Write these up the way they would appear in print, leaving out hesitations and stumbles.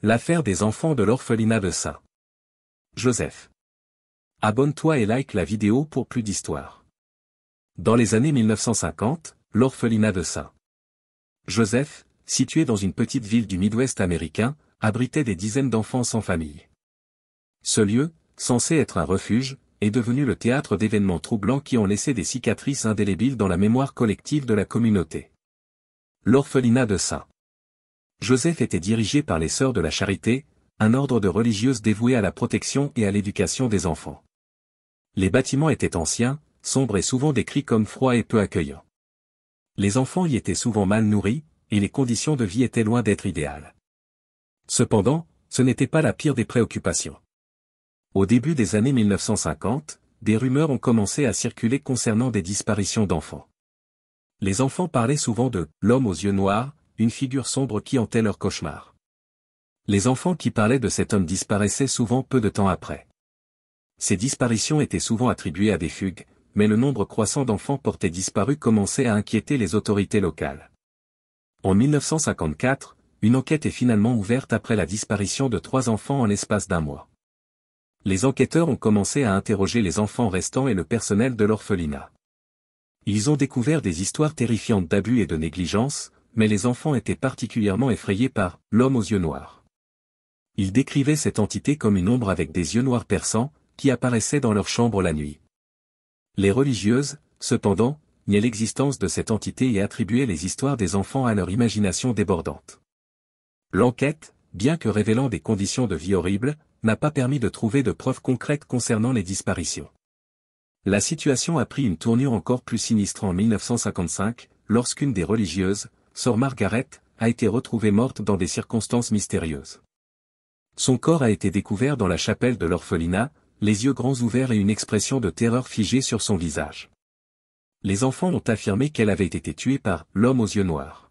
L'affaire des enfants de l'orphelinat de St. Joseph. Abonne-toi et like la vidéo pour plus d'histoires. Dans les années 1950, l'orphelinat de St. Joseph, situé dans une petite ville du Midwest américain, abritait des dizaines d'enfants sans famille. Ce lieu, censé être un refuge, est devenu le théâtre d'événements troublants qui ont laissé des cicatrices indélébiles dans la mémoire collective de la communauté. L'orphelinat de St. Joseph était dirigé par les Sœurs de la Charité, un ordre de religieuses dévouées à la protection et à l'éducation des enfants. Les bâtiments étaient anciens, sombres et souvent décrits comme froids et peu accueillants. Les enfants y étaient souvent mal nourris, et les conditions de vie étaient loin d'être idéales. Cependant, ce n'était pas la pire des préoccupations. Au début des années 1950, des rumeurs ont commencé à circuler concernant des disparitions d'enfants. Les enfants parlaient souvent de « l'homme aux yeux noirs », une figure sombre qui hantait leur cauchemar. Les enfants qui parlaient de cet homme disparaissaient souvent peu de temps après. Ces disparitions étaient souvent attribuées à des fugues, mais le nombre croissant d'enfants portés disparus commençait à inquiéter les autorités locales. En 1954, une enquête est finalement ouverte après la disparition de 3 enfants en l'espace d'1 mois. Les enquêteurs ont commencé à interroger les enfants restants et le personnel de l'orphelinat. Ils ont découvert des histoires terrifiantes d'abus et de négligence, mais les enfants étaient particulièrement effrayés par « l'homme aux yeux noirs ». Ils décrivaient cette entité comme une ombre avec des yeux noirs perçants, qui apparaissait dans leur chambre la nuit. Les religieuses, cependant, niaient l'existence de cette entité et attribuaient les histoires des enfants à leur imagination débordante. L'enquête, bien que révélant des conditions de vie horribles, n'a pas permis de trouver de preuves concrètes concernant les disparitions. La situation a pris une tournure encore plus sinistre en 1955, lorsqu'une des religieuses, Sœur Margaret, a été retrouvée morte dans des circonstances mystérieuses. Son corps a été découvert dans la chapelle de l'orphelinat, les yeux grands ouverts et une expression de terreur figée sur son visage. Les enfants ont affirmé qu'elle avait été tuée par « l'homme aux yeux noirs ».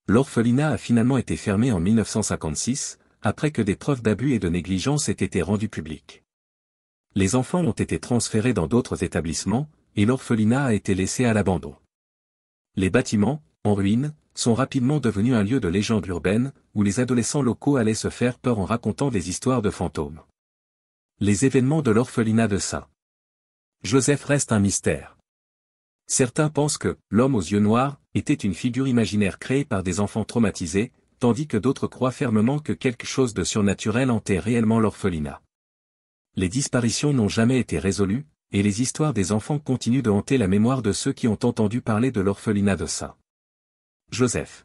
L'orphelinat a finalement été fermé en 1956, après que des preuves d'abus et de négligence aient été rendues publiques. Les enfants ont été transférés dans d'autres établissements, et l'orphelinat a été laissé à l'abandon. Les bâtiments, en ruine, sont rapidement devenus un lieu de légende urbaine, où les adolescents locaux allaient se faire peur en racontant des histoires de fantômes. Les événements de l'orphelinat de St. Joseph restent un mystère. Certains pensent que « l'homme aux yeux noirs » était une figure imaginaire créée par des enfants traumatisés, tandis que d'autres croient fermement que quelque chose de surnaturel hantait réellement l'orphelinat. Les disparitions n'ont jamais été résolues, et les histoires des enfants continuent de hanter la mémoire de ceux qui ont entendu parler de l'orphelinat de St. Joseph.